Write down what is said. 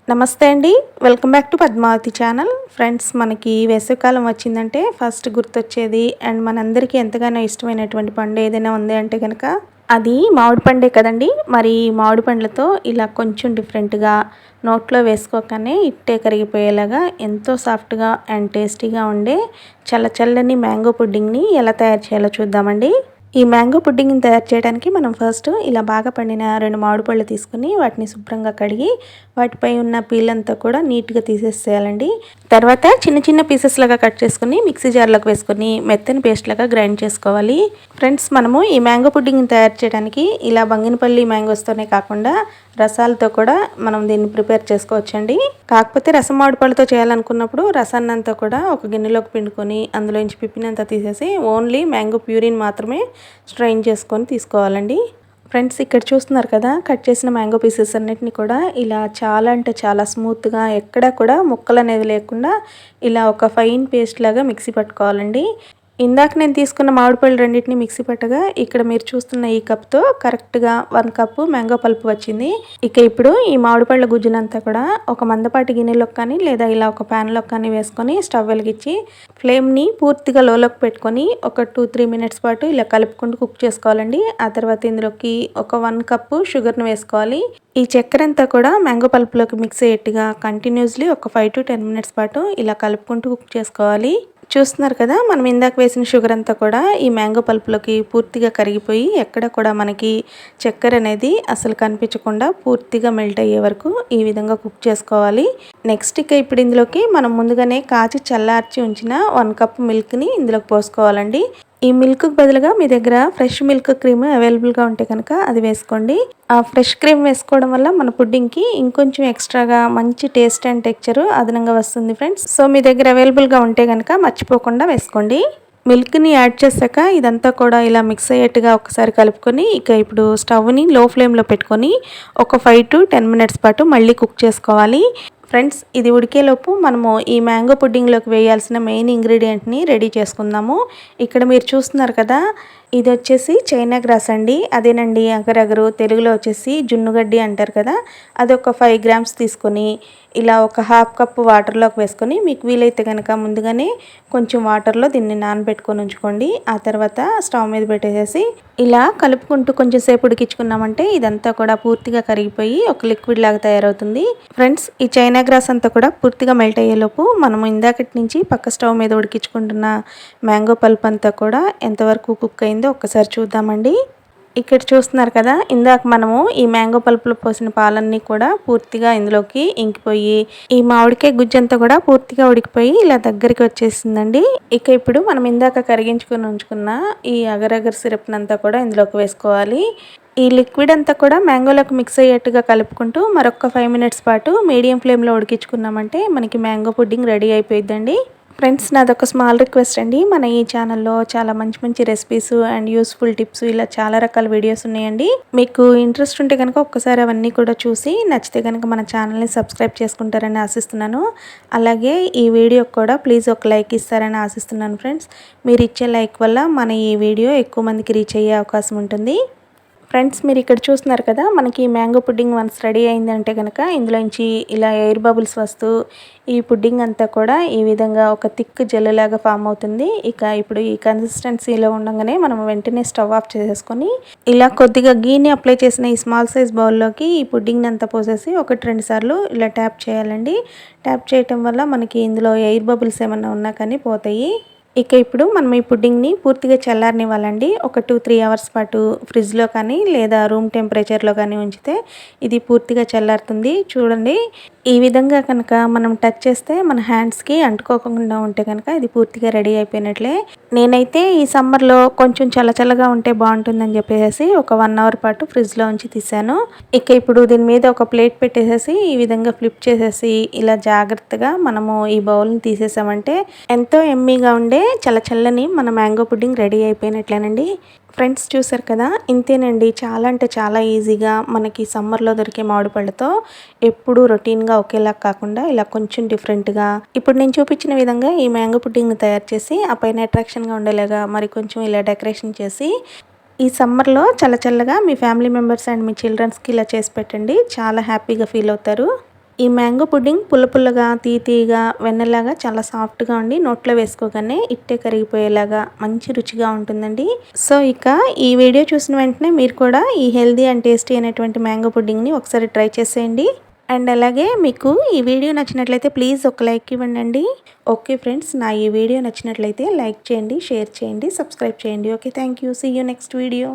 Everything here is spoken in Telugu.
నమస్తే అండి. Welcome back to Padmavathi channel. Friends, మనకి వేసవికాలం వచ్చిందంటే ఫస్ట్ గుర్తొచ్చేది అండ్ మనందరికీ ఎంతగానో ఇష్టమైనటువంటి పండు ఏదైనా ఉంది అంటే కనుక అది మామిడి పండే కదండి. మరి మామిడి పండ్లతో ఇలా కొంచెం డిఫరెంట్గా నోట్లో వేసుకోగానే ఇట్టే కరిగిపోయేలాగా ఎంతో సాఫ్ట్గా అండ్ టేస్టీగా ఉండే చల్లని మ్యాంగో పుడ్డింగ్ని ఎలా తయారు చేయాలో చూద్దామండి. ఈ మ్యాంగో పుడ్డింగ్ని తయారు చేయడానికి మనం ఫస్ట్ ఇలా బాగా పండిన 2 మామిడి పళ్ళు తీసుకుని వాటిని శుభ్రంగా కడిగి వాటిపై ఉన్న పీల్ అంతా కూడా నీట్గా తీసేసేయాలండి. తర్వాత చిన్న పీసెస్ లాగా కట్ చేసుకుని మిక్సీ జార్లోకి వేసుకొని మెత్తని పేస్ట్ లాగా గ్రైండ్ చేసుకోవాలి. ఫ్రెండ్స్, మనము ఈ మ్యాంగో పుడ్డింగ్ని తయారు చేయడానికి ఇలా బంగినపల్లి మ్యాంగోస్తోనే కాకుండా రసాలతో కూడా మనం దీన్ని ప్రిపేర్ చేసుకోవచ్చండి. కాకపోతే రసం మామిడి పళ్ళతో చేయాలనుకున్నప్పుడు రసాన్ని అంతా కూడా ఒక గిన్నెలోకి పిండుకొని అందులోంచి పిప్పినంతా తీసేసి ఓన్లీ మ్యాంగో ప్యూరిన్ మాత్రమే స్ట్రెయిన్ చేసుకొని తీసుకోవాలండి. ఫ్రెండ్స్, ఇక్కడ చూస్తున్నారు కదా, కట్ చేసిన మ్యాంగో పీసెస్ అన్నిటిని కూడా ఇలా చాలా అంటే చాలా స్మూత్గా ఎక్కడా కూడా ముక్కలు అనేది లేకుండా ఇలా ఒక ఫైన్ పేస్ట్ లాగా మిక్సీ పట్టుకోవాలండి. ఇందాక నేను తీసుకున్న మామిడిపళ్ళు రెండింటిని మిక్సీ పట్టగా ఇక్కడ మీరు చూస్తున్న ఈ కప్తో కరెక్ట్గా 1 కప్పు మ్యాంగో పల్ప్ వచ్చింది. ఇక ఇప్పుడు ఈ మామిడిపళ్ళ గుజ్జునంతా కూడా ఒక మందపాటి గిన్నెలోకి కానీ లేదా ఇలా ఒక ప్యాన్లోకి కానీ వేసుకొని స్టవ్ వెలిగించి ఫ్లేమ్ని పూర్తిగా లోలోకి పెట్టుకొని ఒక 2-3 మినిట్స్ పాటు ఇలా కలుపుకుంటూ కుక్ చేసుకోవాలండి. ఆ తర్వాత ఇందులోకి ఒక 1 కప్పు షుగర్ను వేసుకోవాలి. ఈ చక్కెర అంతా కూడా మ్యాంగో పల్ప్లోకి మిక్స్ అయ్యేట్టుగా కంటిన్యూస్లీ ఒక 5-10 మినిట్స్ పాటు ఇలా కలుపుకుంటూ కుక్ చేసుకోవాలి. చూస్తున్నారు కదా, మనం ఇందాక వేసిన షుగర్ అంతా కూడా ఈ మ్యాంగో పల్ప్లోకి పూర్తిగా కరిగిపోయి ఎక్కడ కూడా మనకి చక్కెర అనేది అసలు కనిపించకుండా పూర్తిగా మెల్ట్ అయ్యే వరకు ఈ విధంగా కుక్ చేసుకోవాలి. నెక్స్ట్ ఇక ఇప్పుడు ఇందులోకి మనం ముందుగానే కాచి చల్లార్చి ఉంచిన 1 కప్ మిల్క్ని ఇందులోకి పోసుకోవాలండి. ఈ మిల్క్కి బదులుగా మీ దగ్గర ఫ్రెష్ మిల్క్ క్రీమ్ అవైలబుల్గా ఉంటే కనుక అది వేసుకోండి. ఆ ఫ్రెష్ క్రీమ్ వేసుకోవడం వల్ల మన పుడ్డింగ్కి ఇంకొంచెం ఎక్స్ట్రాగా మంచి టేస్ట్ అండ్ టెక్చర్ అదనంగా వస్తుంది ఫ్రెండ్స్. సో మీ దగ్గర అవైలబుల్గా ఉంటే కనుక మర్చిపోకుండా వేసుకోండి. మిల్క్ని యాడ్ చేశాక ఇదంతా కూడా ఇలా మిక్స్ అయ్యేట్టుగా ఒకసారి కలుపుకొని ఇక ఇప్పుడు స్టవ్ని లో ఫ్లేమ్లో పెట్టుకొని ఒక 5-10 మినిట్స్ పాటు మళ్ళీ కుక్ చేసుకోవాలి. ఫ్రెండ్స్, ఇది ఉడికేలోపు మనము ఈ మ్యాంగో పుడ్డింగ్లోకి వేయాల్సిన మెయిన్ ఇంగ్రీడియంట్ని రెడీ చేసుకుందాము. ఇక్కడ మీరు చూస్తున్నారు కదా, ఇది వచ్చేసి చైనా గ్రాస్ అండి. అదేనండి అగరగరు, తెలుగులో వచ్చేసి జున్నుగడ్డి అంటారు కదా. అది ఒక 5 గ్రామ్స్ తీసుకొని ఇలా ఒక 1/2 కప్పు వాటర్లోకి వేసుకొని మీకు వీలైతే కనుక ముందుగానే కొంచెం వాటర్లో దీన్ని నానబెట్టుకొని ఉంచుకోండి. ఆ తర్వాత స్టవ్ మీద పెట్టేసేసి ఇలా కలుపుకుంటూ కొంచెం సేపు ఉడికించుకున్నామంటే ఇదంతా కూడా పూర్తిగా కరిగిపోయి ఒక లిక్విడ్ లాగా తయారవుతుంది. ఫ్రెండ్స్, ఈ చైనా గ్రాస్ అంతా కూడా పూర్తిగా మెల్ట్ అయ్యేలోపు మనము ఇందాకటి నుంచి పక్క స్టవ్ మీద ఉడికించుకుంటున్న మ్యాంగో పల్ప్ అంతా కూడా ఎంతవరకు కుక్ అయిందో ఒక్కసారి చూద్దామండి. ఇక్కడ చూస్తున్నారు కదా, ఇందాక మనము ఈ మ్యాంగో పల్పులో పోసిన పాలన్నీ కూడా పూర్తిగా ఇందులోకి ఇంకిపోయి ఈ మామిడికాయ గుజ్జంతా కూడా పూర్తిగా ఉడికిపోయి ఇలా దగ్గరికి వచ్చేసిందండి. ఇక ఇప్పుడు మనం ఇందాక కరిగించుకొని ఉంచుకున్న ఈ అగరగర్ సిరప్ అంతా కూడా ఇందులోకి వేసుకోవాలి. ఈ లిక్విడ్ అంతా కూడా మ్యాంగోలోకి మిక్స్ అయ్యేట్టుగా కలుపుకుంటూ మరొక 5 మినిట్స్ పాటు మీడియం ఫ్లేమ్లో ఉడికించుకున్నామంటే మనకి మ్యాంగో పుడ్డింగ్ రెడీ అయిపోయిద్దండి. ఫ్రెండ్స్, నాదొక స్మాల్ రిక్వెస్ట్ అండి. మన ఈ ఛానల్లో చాలా మంచి రెసిపీస్ అండ్ యూస్ఫుల్ టిప్స్ ఇలా చాలా రకాల వీడియోస్ ఉన్నాయండి. మీకు ఇంట్రెస్ట్ ఉంటే కనుక ఒక్కసారి అవన్నీ కూడా చూసి నచ్చితే కనుక మన ఛానల్ని సబ్స్క్రైబ్ చేసుకుంటారని ఆశిస్తున్నాను. అలాగే ఈ వీడియోకి కూడా ప్లీజ్ ఒక లైక్ ఇస్తారని ఆశిస్తున్నాను ఫ్రెండ్స్. మీరు ఇచ్చే లైక్ వల్ల మన ఈ వీడియో ఎక్కువ మందికి రీచ్ అయ్యే అవకాశం ఉంటుంది. ఫ్రెండ్స్, మీరు ఇక్కడ చూస్తున్నారు కదా, మనకి మ్యాంగో పుడ్డింగ్ వన్స్ రెడీ అయిందంటే కనుక ఇందులోంచి ఇలా ఎయిర్ బబుల్స్ వస్తూ ఈ పుడ్డింగ్ అంతా కూడా ఈ విధంగా ఒక థిక్ జెల్లులాగా ఫామ్ అవుతుంది. ఇక ఇప్పుడు ఈ కన్సిస్టెన్సీలో ఉండగానే మనం వెంటనే స్టవ్ ఆఫ్ చేసేసుకొని ఇలా కొద్దిగా గీని అప్లై చేసిన ఈ స్మాల్ సైజ్ బౌల్లోకి ఈ పుడ్డింగ్ అంతా పోసేసి 1-2 సార్లు ఇలా ట్యాప్ చేయాలండి. ట్యాప్ చేయటం వల్ల మనకి ఇందులో ఎయిర్ బబుల్స్ ఏమన్నా ఉన్నా కానీ పోతాయి. ఇక ఇప్పుడు మనం ఈ పుడ్డింగ్ని పూర్తిగా చల్లారనివ్వాలండి. ఒక 2-3 అవర్స్ పాటు ఫ్రిడ్జ్లో కానీ లేదా రూమ్ టెంపరేచర్లో కానీ ఉంచితే ఇది పూర్తిగా చల్లారుతుంది. చూడండి, ఈ విధంగా కనుక మనం టచ్ చేస్తే మన హ్యాండ్స్కి అంటుకోకుండా ఉంటే కనుక ఇది పూర్తిగా రెడీ అయిపోయినట్లే. నేనైతే ఈ సమ్మర్లో కొంచెం చల్లగా ఉంటే బాగుంటుందని చెప్పేసి ఒక 1 అవర్ పాటు ఫ్రిడ్జ్లో ఉంచి తీసాను. ఇక ఇప్పుడు దీని మీద ఒక ప్లేట్ పెట్టేసేసి ఈ విధంగా ఫ్లిప్ చేసేసి ఇలా జాగ్రత్తగా మనము ఈ బౌల్ని తీసేసామంటే ఎంతో ఎమ్మీగా ఉండే చల్లని మన మ్యాంగో పుడ్డింగ్ రెడీ అయిపోయినట్లేనండి. ఫ్రెండ్స్, చూసారు కదా, ఇంతేనండి. చాలా అంటే చాలా ఈజీగా మనకి సమ్మర్లో దొరికే మామిడి పళ్ళతో ఎప్పుడూ రొటీన్గా ఒకేలా కాకుండా ఇలా కొంచెం డిఫరెంట్గా ఇప్పుడు నేను చూపించిన విధంగా ఈ మ్యాంగో పుడ్డింగ్ని తయారు చేసి ఆ పైన అట్రాక్షన్గా ఉండేలాగా మరి కొంచెం ఇలా డెకరేషన్ చేసి ఈ సమ్మర్లో చల్లగా మీ ఫ్యామిలీ మెంబర్స్ అండ్ మీ చిల్డ్రన్స్కి ఇలా చేసి పెట్టండి. చాలా హ్యాపీగా ఫీల్ అవుతారు. ఈ మ్యాంగో పుడ్డింగ్ పుల్ల పుల్లగా తీయగా వెన్నలాగా చాలా సాఫ్ట్గా ఉండి నోట్లో వేసుకోగానే ఇట్టే కరిగిపోయేలాగా మంచి రుచిగా ఉంటుందండి. సో ఇక ఈ వీడియో చూసిన వెంటనే మీరు కూడా ఈ హెల్దీ అండ్ టేస్టీ అయినటువంటి మ్యాంగో పుడ్డింగ్ని ఒకసారి ట్రై చేసేయండి. అండ్ అలాగే మీకు ఈ వీడియో నచ్చినట్లయితే ప్లీజ్ ఒక లైక్ ఇవ్వండి. ఓకే ఫ్రెండ్స్, నా ఈ వీడియో నచ్చినట్లయితే లైక్ చేయండి, షేర్ చేయండి, సబ్స్క్రైబ్ చేయండి. Okay, thank you. See you next video.